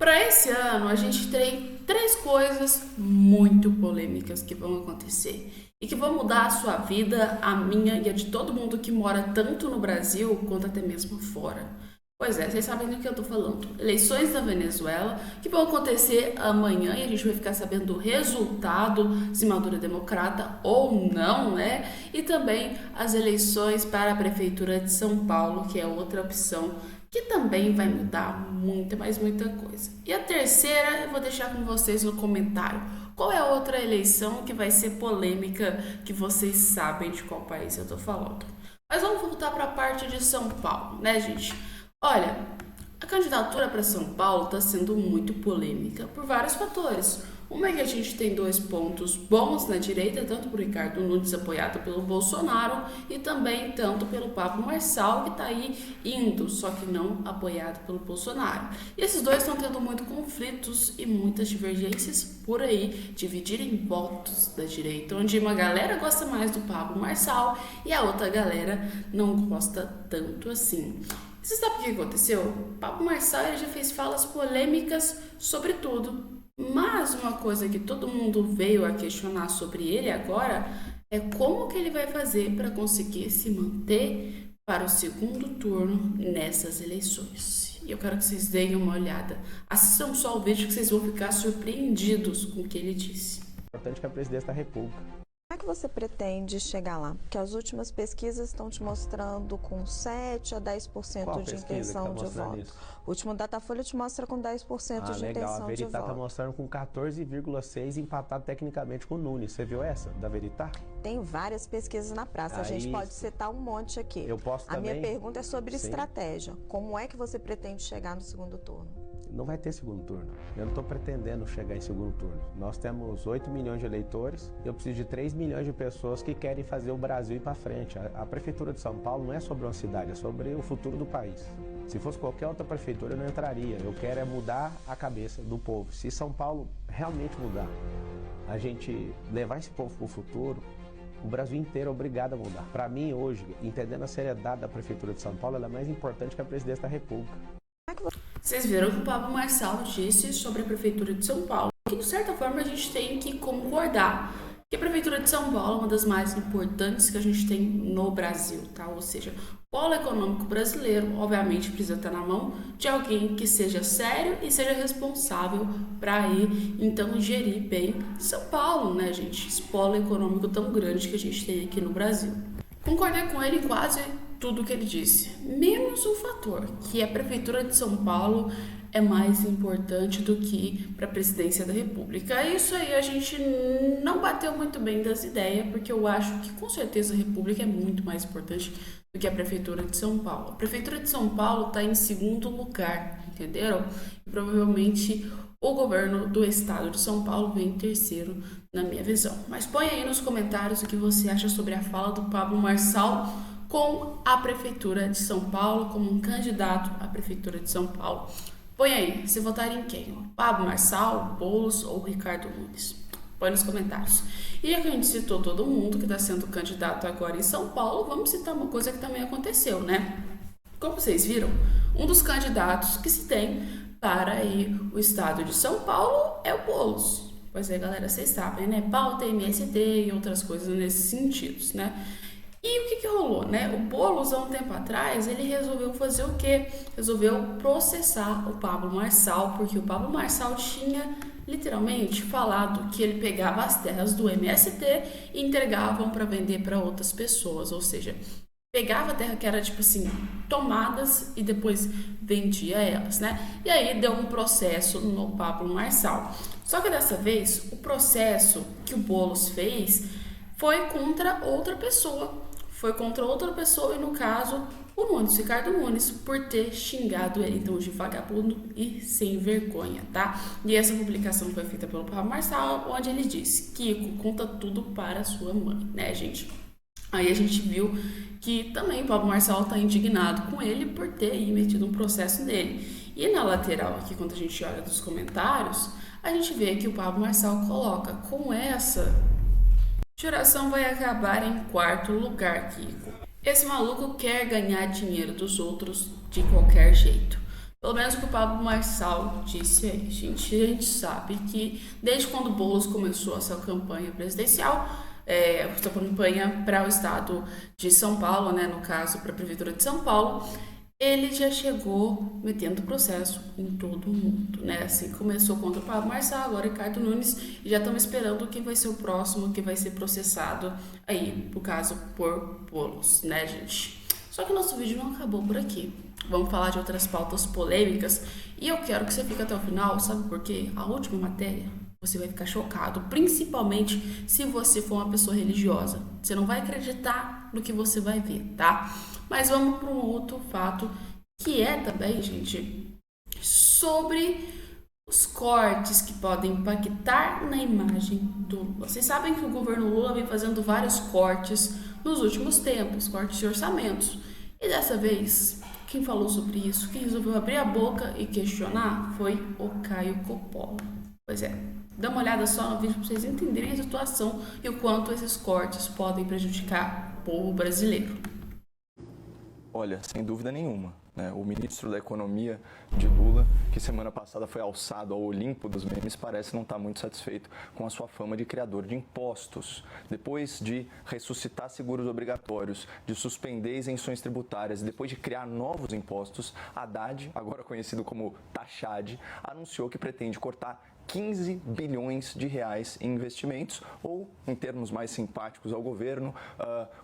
Para esse ano, a gente tem três coisas muito polêmicas que vão acontecer e que vão mudar a sua vida, a minha e a de todo mundo que mora tanto no Brasil quanto até mesmo fora. Pois é, vocês sabem do que eu tô falando. Eleições da Venezuela que vão acontecer amanhã e a gente vai ficar sabendo do resultado, se Maduro é democrata ou não, né? E também as eleições para a Prefeitura de São Paulo, que é outra opção que também vai mudar muita, mas muita coisa. E a terceira eu vou deixar com vocês no comentário. Qual é a outra eleição que vai ser polêmica, que vocês sabem de qual país eu tô falando? Mas vamos voltar para a parte de São Paulo, né, gente? Olha, a candidatura para São Paulo está sendo muito polêmica por vários fatores. Uma é que a gente tem dois pontos bons na direita, tanto por Ricardo Nunes, apoiado pelo Bolsonaro, e também tanto pelo Pablo Marçal, que está aí indo, só que não apoiado pelo Bolsonaro. E esses dois estão tendo muitos conflitos e muitas divergências por aí, dividirem votos da direita, onde uma galera gosta mais do Pablo Marçal e a outra galera não gosta tanto assim. Você sabe o que aconteceu? O Pablo Marçal já fez falas polêmicas sobre tudo. Mas uma coisa que todo mundo veio a questionar sobre ele agora é como que ele vai fazer para conseguir se manter para o segundo turno nessas eleições. E eu quero que vocês deem uma olhada. Assistam só o vídeo que vocês vão ficar surpreendidos com o que ele disse. Importante que a presidência da República. Como é que você pretende chegar lá? Porque as últimas pesquisas estão te mostrando com 7 a 10% de intenção de voto. Isso? O último Datafolha te mostra com 10% de legal. intenção de voto. A Veritá está mostrando com 14,6% empatado tecnicamente com o Nunes. Você viu essa, da Veritá? Tem várias pesquisas na praça. A gente pode citar um monte aqui. Eu posso também? A minha pergunta é sobre estratégia. Como é que você pretende chegar no segundo turno? Não vai ter segundo turno. Eu não estou pretendendo chegar em segundo turno. Nós temos 8 milhões de eleitores. Eu preciso de 3 milhões de pessoas que querem fazer o Brasil ir para frente. A Prefeitura de São Paulo não é sobre uma cidade, é sobre o futuro do país. Se fosse qualquer outra prefeitura, eu não entraria. Eu quero é mudar a cabeça do povo. Se São Paulo realmente mudar, a gente levar esse povo para o futuro, o Brasil inteiro é obrigado a mudar. Para mim, hoje, entendendo a seriedade da Prefeitura de São Paulo, ela é mais importante que a presidência da República. Vocês viram que o Pablo Marçal disse sobre a Prefeitura de São Paulo, que de certa forma a gente tem que concordar que a Prefeitura de São Paulo é uma das mais importantes que a gente tem no Brasil, tá? Ou seja, o polo econômico brasileiro, obviamente, precisa estar na mão de alguém que seja sério e seja responsável para ir, então, gerir bem São Paulo, né, gente? Esse polo econômico tão grande que a gente tem aqui no Brasil. Concordei com ele em quase tudo que ele disse, menos um fator, que a Prefeitura de São Paulo é mais importante do que para a presidência da República. Isso aí a gente não bateu muito bem das ideias, porque eu acho que com certeza a República é muito mais importante do que a Prefeitura de São Paulo. A Prefeitura de São Paulo está em segundo lugar, entenderam? E provavelmente o governo do estado de São Paulo vem em terceiro, na minha visão. Mas põe aí nos comentários o que você acha sobre a fala do Pablo Marçal com a Prefeitura de São Paulo, como um candidato à Prefeitura de São Paulo. Põe aí, você votaria em quem? Pablo Marçal, Boulos ou Ricardo Nunes? Põe nos comentários. E já que a gente citou todo mundo que está sendo candidato agora em São Paulo, vamos citar uma coisa que também aconteceu, né? Como vocês viram, um dos candidatos que se tem para aí o estado de São Paulo é o Boulos. Pois é, galera, vocês sabem, né? Pauta, MST e outras coisas nesses sentidos, né? E o que rolou, né? O Boulos, há um tempo atrás, ele resolveu fazer o quê? Resolveu processar o Pablo Marçal, porque o Pablo Marçal tinha literalmente falado que ele pegava as terras do MST e entregavam para vender para outras pessoas, ou seja, pegava a terra que era tipo assim, tomadas e depois vendia elas, né? E aí deu um processo no Pablo Marçal. Só que dessa vez, o processo que o Boulos fez foi contra outra pessoa. Foi contra outra pessoa e, no caso, o Nunes, Ricardo Nunes, por ter xingado ele, então, de vagabundo e sem vergonha, tá? E essa publicação foi feita pelo Pablo Marçal, onde ele disse: Kiko, conta tudo para sua mãe, né, gente? Aí a gente viu que também o Pablo Marçal tá indignado com ele por ter aí metido um processo nele. E na lateral aqui, quando a gente olha dos comentários, a gente vê que o Pablo Marçal coloca: com essa geração vai acabar em quarto lugar, Kiko. Esse maluco quer ganhar dinheiro dos outros de qualquer jeito. Pelo menos o que o Pablo Marçal disse aí. A gente sabe que desde quando o Boulos começou a sua campanha presidencial, sua campanha para o estado de São Paulo, né, no caso para a Prefeitura de São Paulo, ele já chegou metendo processo em todo mundo, né? Assim, começou contra o Pablo Marçal, agora Ricardo Nunes, e já estamos esperando quem vai ser o próximo que vai ser processado aí, no caso, por Boulos, né, gente? Só que o nosso vídeo não acabou por aqui. Vamos falar de outras pautas polêmicas e eu quero que você fique até o final, sabe por quê? A última matéria, você vai ficar chocado, principalmente se você for uma pessoa religiosa. Você não vai acreditar no que você vai ver, tá? Mas vamos para um outro fato que é também, gente, sobre os cortes que podem impactar na imagem do Lula. Vocês sabem que o governo Lula vem fazendo vários cortes nos últimos tempos, cortes de orçamentos. E dessa vez, quem falou sobre isso, quem resolveu abrir a boca e questionar foi o Caio Coppola. Pois é, dá uma olhada só no vídeo para vocês entenderem a situação e o quanto esses cortes podem prejudicar o povo brasileiro. Olha, sem dúvida nenhuma, né? O ministro da Economia de Lula, que semana passada foi alçado ao Olimpo dos memes, parece não estar muito satisfeito com a sua fama de criador de impostos. Depois de ressuscitar seguros obrigatórios, de suspender isenções tributárias e depois de criar novos impostos, Haddad, agora conhecido como Tachad, anunciou que pretende cortar 15 bilhões de reais em investimentos ou, em termos mais simpáticos ao governo,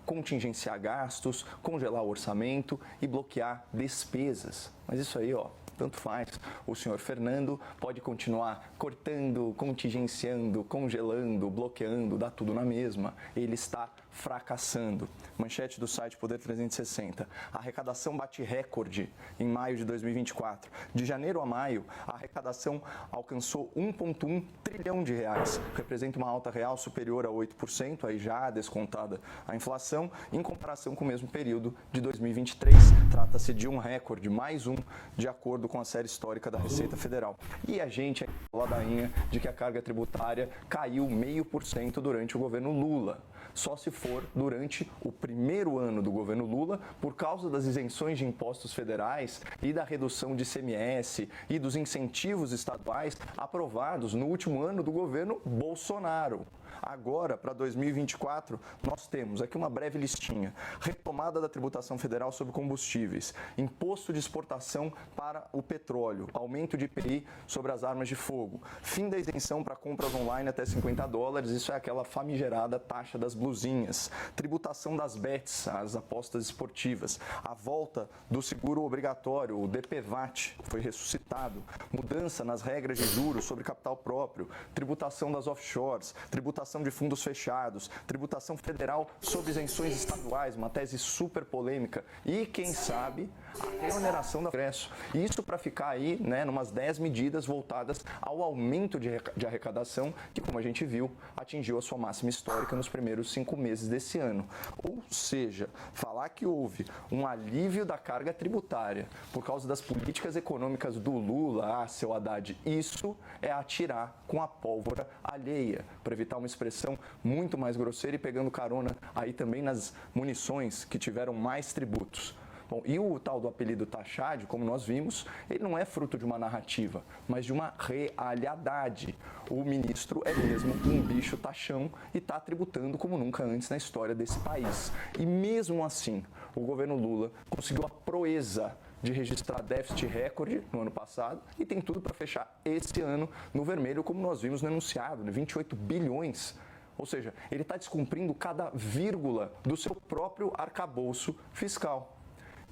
contingenciar gastos, congelar o orçamento e bloquear despesas. Mas isso aí, tanto faz. O senhor Fernando pode continuar cortando, contingenciando, congelando, bloqueando, dá tudo na mesma. Ele está fracassando. Manchete do site Poder 360. A arrecadação bate recorde em maio de 2024. De janeiro a maio, a arrecadação alcançou 1,1 trilhão de reais. Representa uma alta real superior a 8%, aí já descontada a inflação, em comparação com o mesmo período de 2023. Trata-se de um recorde, mais um, de acordo com a série histórica da Receita Federal. E a gente é ladainha de que a carga tributária caiu 0,5% durante o governo Lula. Só se for durante o primeiro ano do governo Lula, por causa das isenções de impostos federais e da redução de ICMS e dos incentivos estaduais aprovados no último ano do governo Bolsonaro. Agora, para 2024, nós temos aqui uma breve listinha. Retomada da tributação federal sobre combustíveis, imposto de exportação para o petróleo, aumento de IPI sobre as armas de fogo, fim da isenção para compras online até $50, isso é aquela famigerada taxa das blusinhas, tributação das bets, as apostas esportivas, a volta do seguro obrigatório, o DPVAT, foi ressuscitado, mudança nas regras de juros sobre capital próprio, tributação das offshores, tributação de fundos fechados, tributação federal sobre isenções estaduais, uma tese super polêmica, e, quem sabe, a reoneração do Congresso. Isso para ficar aí, numas 10 medidas voltadas ao aumento de arrecadação, que, como a gente viu, atingiu a sua máxima histórica nos primeiros 5 meses desse ano. Ou seja, falar que houve um alívio da carga tributária por causa das políticas econômicas do Lula, seu Haddad, isso é atirar com a pólvora alheia, para evitar uma expressão muito mais grosseira e pegando carona aí também nas munições que tiveram mais tributos. Bom, e o tal do apelido Tachad, como nós vimos, ele não é fruto de uma narrativa, mas de uma realidade. O ministro é mesmo um bicho taxão e está tributando como nunca antes na história desse país. E mesmo assim, o governo Lula conseguiu a proeza de registrar déficit recorde no ano passado e tem tudo para fechar esse ano no vermelho, como nós vimos no enunciado, 28 bilhões. Ou seja, ele está descumprindo cada vírgula do seu próprio arcabouço fiscal.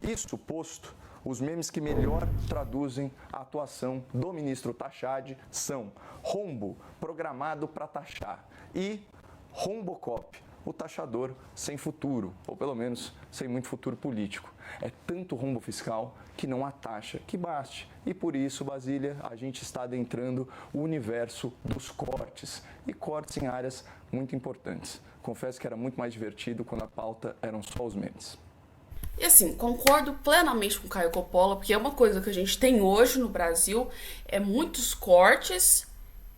Isso posto, os memes que melhor traduzem a atuação do ministro Tachad são rombo programado para taxar e Rombocop, o taxador sem futuro, ou pelo menos sem muito futuro político. É tanto rombo fiscal que não há taxa que baste. E por isso, Basília, a gente está adentrando o universo dos cortes, e cortes em áreas muito importantes. Confesso que era muito mais divertido quando a pauta eram só os memes. E assim, concordo plenamente com o Caio Coppola, porque é uma coisa que a gente tem hoje no Brasil, é muitos cortes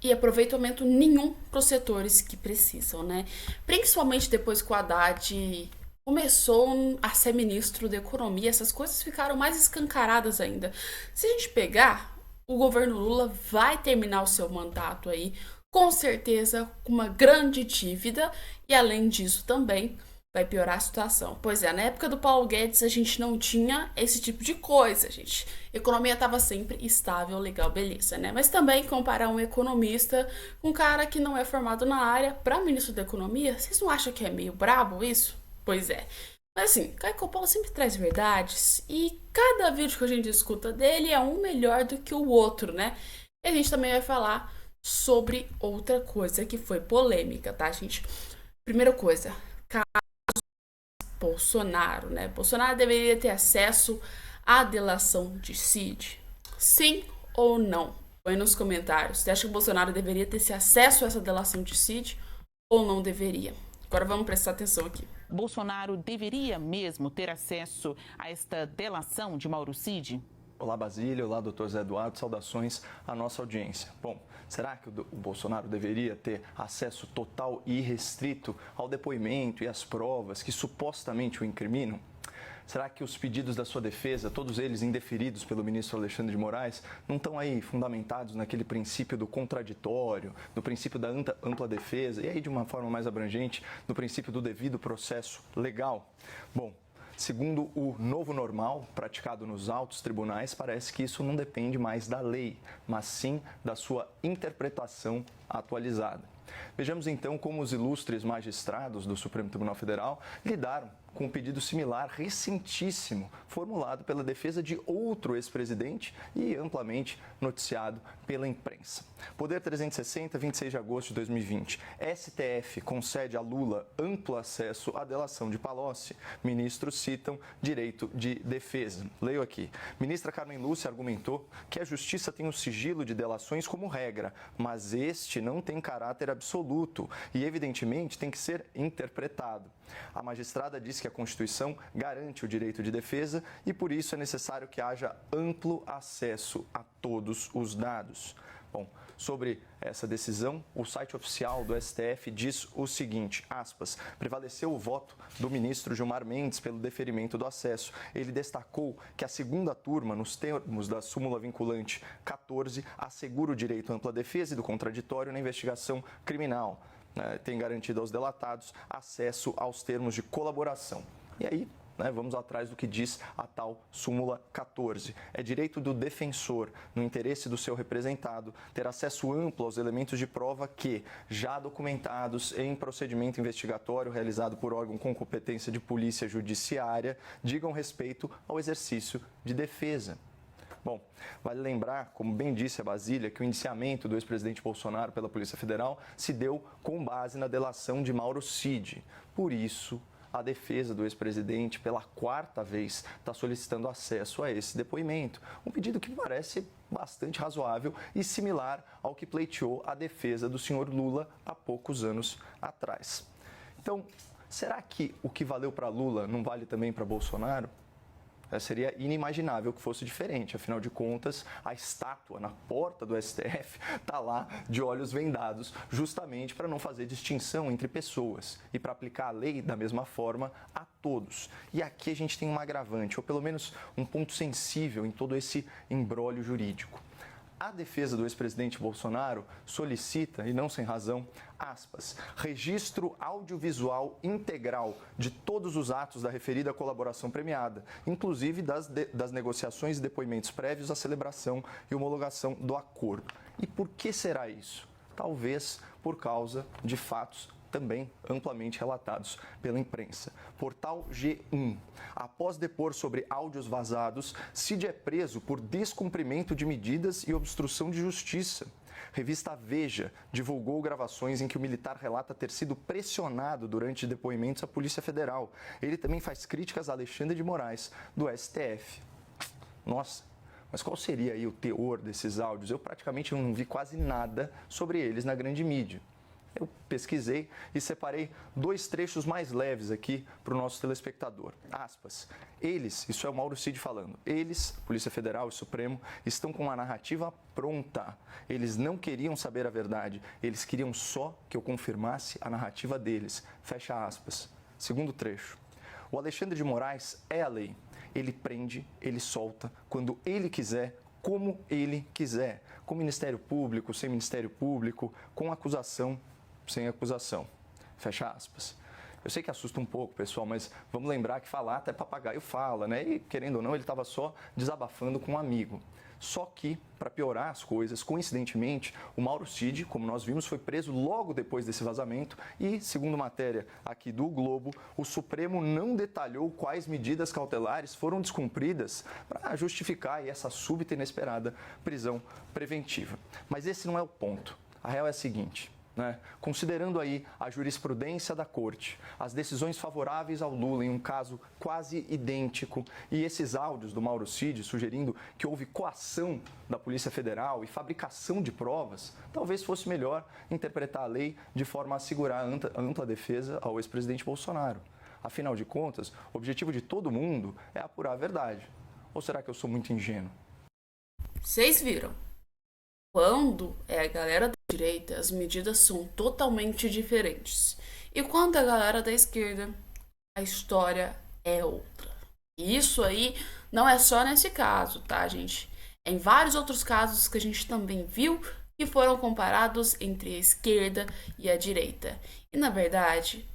e aproveitamento nenhum para os setores que precisam, né? Principalmente depois que o Haddad começou a ser ministro da Economia, essas coisas ficaram mais escancaradas ainda. Se a gente pegar, o governo Lula vai terminar o seu mandato aí, com certeza, com uma grande dívida, e além disso também vai piorar a situação. Pois é, na época do Paulo Guedes a gente não tinha esse tipo de coisa, gente. A economia estava sempre estável, legal, beleza, né? Mas também comparar um economista com um cara que não é formado na área para ministro da Economia, vocês não acham que é meio brabo isso? Pois é. Mas assim, Caio Coppola sempre traz verdades e cada vídeo que a gente escuta dele é um melhor do que o outro, né? E a gente também vai falar sobre outra coisa que foi polêmica, tá, gente? Primeira coisa, Bolsonaro, né? Bolsonaro deveria ter acesso à delação de Cid? Sim ou não? Põe nos comentários. Você acha que o Bolsonaro deveria ter esse acesso a essa delação de Cid ou não deveria? Agora vamos prestar atenção aqui. Bolsonaro deveria mesmo ter acesso a esta delação de Mauro Cid? Olá, Basília. Olá, doutor Zé Eduardo. Saudações à nossa audiência. Bom, será que o Bolsonaro deveria ter acesso total e irrestrito ao depoimento e às provas que supostamente o incriminam? Será que os pedidos da sua defesa, todos eles indeferidos pelo ministro Alexandre de Moraes, não estão aí fundamentados naquele princípio do contraditório, no princípio da ampla defesa e aí, de uma forma mais abrangente, no princípio do devido processo legal? Bom, segundo o novo normal praticado nos altos tribunais, parece que isso não depende mais da lei, mas sim da sua interpretação atualizada. Vejamos então como os ilustres magistrados do Supremo Tribunal Federal lidaram com um pedido similar recentíssimo, formulado pela defesa de outro ex-presidente e amplamente noticiado pela imprensa. Poder 360, 26 de agosto de 2020. STF concede a Lula amplo acesso à delação de Palocci. Ministros citam direito de defesa. Leio aqui. Ministra Carmen Lúcia argumentou que a Justiça tem o sigilo de delações como regra, mas este não tem caráter absoluto e, evidentemente, tem que ser interpretado. A magistrada disse que a Constituição garante o direito de defesa e, por isso, é necessário que haja amplo acesso a todos os dados. Bom, sobre essa decisão, o site oficial do STF diz o seguinte, aspas, prevaleceu o voto do ministro Gilmar Mendes pelo deferimento do acesso. Ele destacou que a segunda turma, nos termos da súmula vinculante 14, assegura o direito à ampla defesa e do contraditório na investigação criminal. Tem garantido aos delatados acesso aos termos de colaboração. E aí, vamos atrás do que diz a tal súmula 14. É direito do defensor, no interesse do seu representado, ter acesso amplo aos elementos de prova que, já documentados em procedimento investigatório realizado por órgão com competência de polícia judiciária, digam respeito ao exercício de defesa. Bom, vale lembrar, como bem disse a Basília, que o indiciamento do ex-presidente Bolsonaro pela Polícia Federal se deu com base na delação de Mauro Cid. Por isso, a defesa do ex-presidente, pela quarta vez, está solicitando acesso a esse depoimento. Um pedido que me parece bastante razoável e similar ao que pleiteou a defesa do senhor Lula há poucos anos atrás. Então, será que o que valeu para Lula não vale também para Bolsonaro? Seria inimaginável que fosse diferente. Afinal de contas, a estátua na porta do STF está lá de olhos vendados, justamente para não fazer distinção entre pessoas e para aplicar a lei da mesma forma a todos. E aqui a gente tem um agravante, ou pelo menos um ponto sensível em todo esse imbróglio jurídico. A defesa do ex-presidente Bolsonaro solicita, e não sem razão, aspas, registro audiovisual integral de todos os atos da referida colaboração premiada, inclusive das negociações e depoimentos prévios à celebração e homologação do acordo. E por que será isso? Talvez por causa de fatos também amplamente relatados pela imprensa. Portal G1. Após depor sobre áudios vazados, Cid é preso por descumprimento de medidas e obstrução de justiça. Revista Veja divulgou gravações em que o militar relata ter sido pressionado durante depoimentos à Polícia Federal. Ele também faz críticas a Alexandre de Moraes, do STF. Nossa, mas qual seria aí o teor desses áudios? Eu praticamente não vi quase nada sobre eles na grande mídia. Eu pesquisei e separei dois trechos mais leves aqui para o nosso telespectador. Aspas. Eles, isso é o Mauro Cid falando, eles, Polícia Federal e Supremo, estão com uma narrativa pronta. Eles não queriam saber a verdade, eles queriam só que eu confirmasse a narrativa deles. Fecha aspas. Segundo trecho. O Alexandre de Moraes é a lei. Ele prende, ele solta, quando ele quiser, como ele quiser. Com Ministério Público, sem Ministério Público, com acusação, sem acusação. Fecha aspas. Eu sei que assusta um pouco, pessoal, mas vamos lembrar que falar até papagaio fala, né? E, querendo ou não, ele estava só desabafando com um amigo. Só que, para piorar as coisas, coincidentemente, o Mauro Cid, como nós vimos, foi preso logo depois desse vazamento e, segundo matéria aqui do Globo, o Supremo não detalhou quais medidas cautelares foram descumpridas para justificar essa súbita e inesperada prisão preventiva. Mas esse não é o ponto. A real é a seguinte... Considerando aí a jurisprudência da Corte, as decisões favoráveis ao Lula em um caso quase idêntico e esses áudios do Mauro Cid sugerindo que houve coação da Polícia Federal e fabricação de provas, talvez fosse melhor interpretar a lei de forma a assegurar ampla defesa ao ex-presidente Bolsonaro. Afinal de contas, o objetivo de todo mundo é apurar a verdade. Ou será que eu sou muito ingênuo? Vocês viram? Quando é a galera da direita, as medidas são totalmente diferentes. E quando é a galera da esquerda, a história é outra. E isso aí não é só nesse caso, tá, gente? É em vários outros casos que a gente também viu que foram comparados entre a esquerda e a direita. E, na verdade,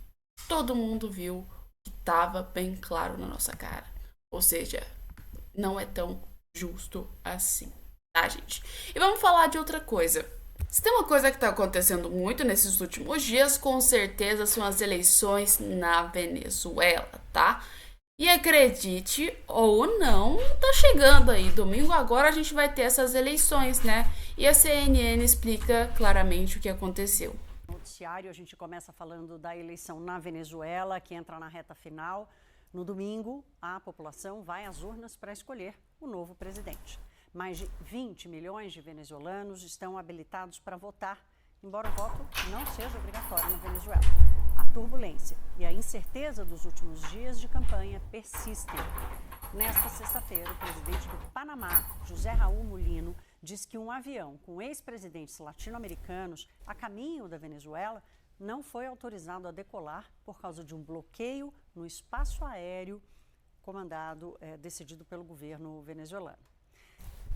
todo mundo viu que estava bem claro na nossa cara. Ou seja, não é tão justo assim. Tá, gente? E vamos falar de outra coisa. Se tem uma coisa que está acontecendo muito nesses últimos dias, com certeza são as eleições na Venezuela, tá? E acredite ou não, tá chegando aí. Domingo agora a gente vai ter essas eleições, né? E a CNN explica claramente o que aconteceu. No noticiário a gente começa falando da eleição na Venezuela, que entra na reta final. No domingo, a população vai às urnas para escolher o novo presidente. Mais de 20 milhões de venezuelanos estão habilitados para votar, embora o voto não seja obrigatório na Venezuela. A turbulência e a incerteza dos últimos dias de campanha persistem. Nesta sexta-feira, o presidente do Panamá, José Raul Mulino, diz que um avião com ex-presidentes latino-americanos a caminho da Venezuela não foi autorizado a decolar por causa de um bloqueio no espaço aéreo decidido pelo governo venezuelano.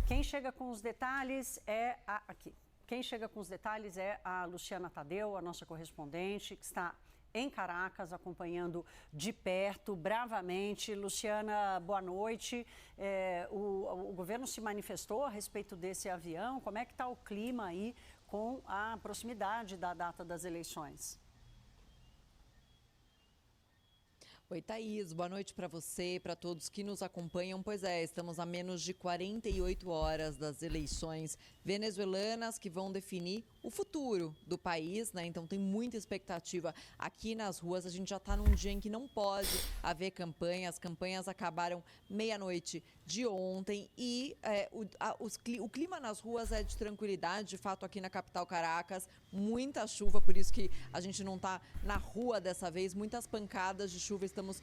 Quem chega com os detalhes é a Luciana Tadeu, a nossa correspondente, que está em Caracas, acompanhando de perto, bravamente. Luciana, boa noite. O governo se manifestou a respeito desse avião. Como é que está o clima aí com a proximidade da data das eleições? Oi, Thaís, boa noite para você e para todos que nos acompanham. Pois é, estamos a menos de 48 horas das eleições venezuelanas que vão definir o futuro do país, né? Então tem muita expectativa aqui nas ruas. A gente já está num dia em que não pode haver campanha. As campanhas acabaram meia-noite de ontem e o clima nas ruas é de tranquilidade. De fato, aqui na capital Caracas, muita chuva, por isso que a gente não está na rua dessa vez. Muitas pancadas de chuva, estamos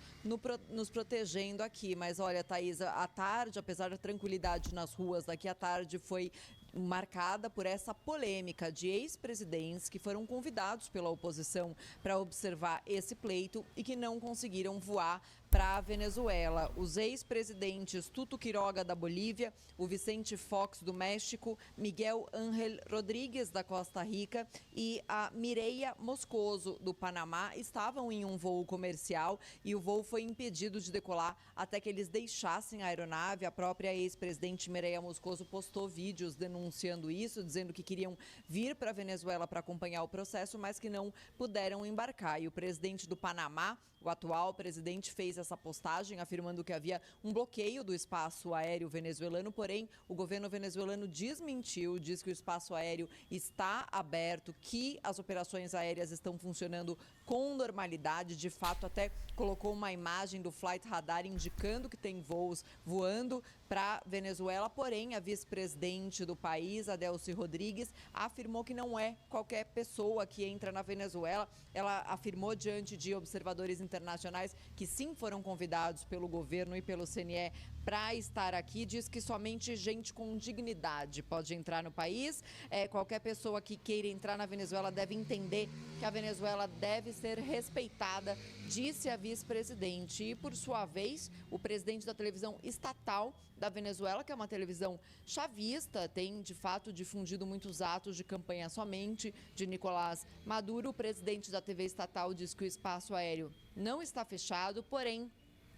nos protegendo aqui. Mas olha, Thaís, a tarde, apesar da tranquilidade nas ruas, daqui à tarde foi marcada por essa polêmica de ex-presidentes que foram convidados pela oposição para observar esse pleito e que não conseguiram voar para a Venezuela. Os ex-presidentes Tuto Quiroga, da Bolívia, o Vicente Fox, do México, Miguel Ángel Rodríguez, da Costa Rica e a Mireia Moscoso, do Panamá, estavam em um voo comercial e o voo foi impedido de decolar até que eles deixassem a aeronave. A própria ex-presidente Mireia Moscoso postou vídeos denunciando isso, dizendo que queriam vir para a Venezuela para acompanhar o processo, mas que não puderam embarcar. E o presidente do Panamá, o atual presidente, fez essa postagem afirmando que havia um bloqueio do espaço aéreo venezuelano, porém o governo venezuelano desmentiu, diz que o espaço aéreo está aberto, que as operações aéreas estão funcionando com normalidade. De fato, até colocou uma imagem do Flight Radar indicando que tem voos voando para Venezuela, porém a vice-presidente do país, Adelcy Rodrigues, afirmou que não é qualquer pessoa que entra na Venezuela. Ela afirmou diante de observadores internacionais que sim foram convidados pelo governo e pelo CNE para estar aqui, diz que somente gente com dignidade pode entrar no país. Qualquer pessoa que queira entrar na Venezuela deve entender que a Venezuela deve ser respeitada, disse a vice-presidente. E, por sua vez, o presidente da televisão estatal da Venezuela, que é uma televisão chavista, tem, de fato, difundido muitos atos de campanha somente de Nicolás Maduro. O presidente da TV estatal diz que o espaço aéreo não está fechado, porém,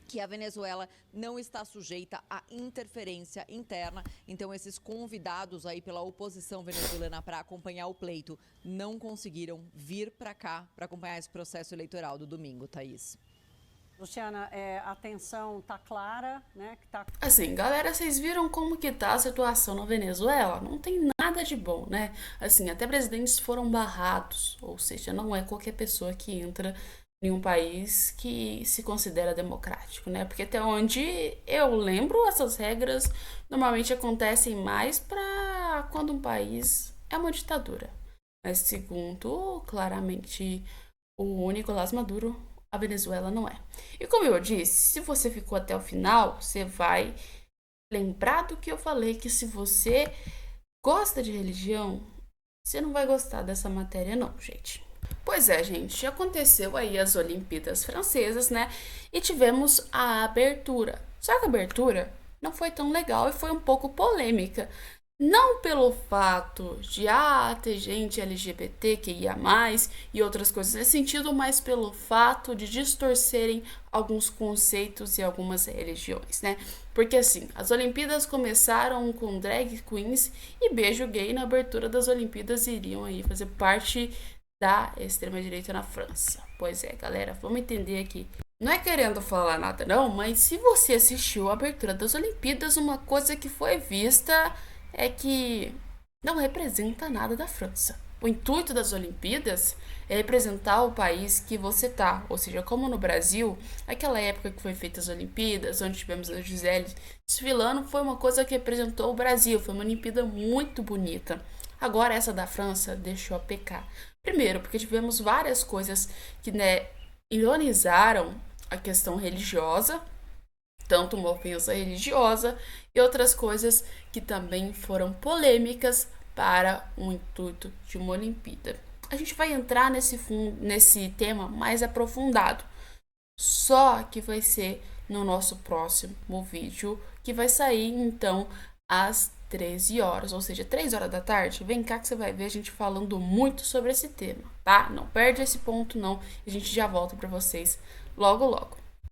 que a Venezuela não está sujeita a interferência interna. Então, esses convidados aí pela oposição venezuelana para acompanhar o pleito não conseguiram vir para cá para acompanhar esse processo eleitoral do domingo, Thaís. Luciana, a tensão tá clara, né? Assim, galera, vocês viram como que tá a situação na Venezuela? Não tem nada de bom, né? Assim, até presidentes foram barrados, ou seja, não é qualquer pessoa que entra em um país que se considera democrático, né? Porque até onde eu lembro, essas regras normalmente acontecem mais para quando um país é uma ditadura. Mas segundo, claramente, o Nicolás Maduro, a Venezuela não é. E como eu disse, se você ficou até o final, você vai lembrar do que eu falei, que se você gosta de religião, você não vai gostar dessa matéria não, gente. Pois é, gente, aconteceu aí as Olimpíadas Francesas, né? E tivemos a abertura. Só que a abertura não foi tão legal e foi um pouco polêmica. Não pelo fato de ter gente LGBT que ia mais e outras coisas nesse sentido, mas pelo fato de distorcerem alguns conceitos e algumas religiões, né? Porque assim, as Olimpíadas começaram com drag queens e beijo gay na abertura das Olimpíadas iriam aí fazer parte da extrema-direita na França. Pois é, galera, vamos entender aqui. Não é querendo falar nada não, mas se você assistiu a abertura das Olimpíadas, uma coisa que foi vista é que não representa nada da França. O intuito das Olimpíadas é representar o país que você tá, ou seja, como no Brasil, aquela época que foi feita as Olimpíadas, onde tivemos a Gisele desfilando, foi uma coisa que representou o Brasil, foi uma Olimpíada muito bonita. Agora essa da França deixou a pecar. Primeiro, porque tivemos várias coisas que, né, ironizaram a questão religiosa, tanto uma ofensa religiosa e outras coisas que também foram polêmicas para o intuito de uma Olimpíada. A gente vai entrar nesse tema mais aprofundado, só que vai ser no nosso próximo vídeo, que vai sair então às 13 horas, ou seja, 3 horas da tarde. Vem cá que você vai ver a gente falando muito sobre esse tema, tá? Não perde esse ponto não, a gente já volta para vocês logo logo.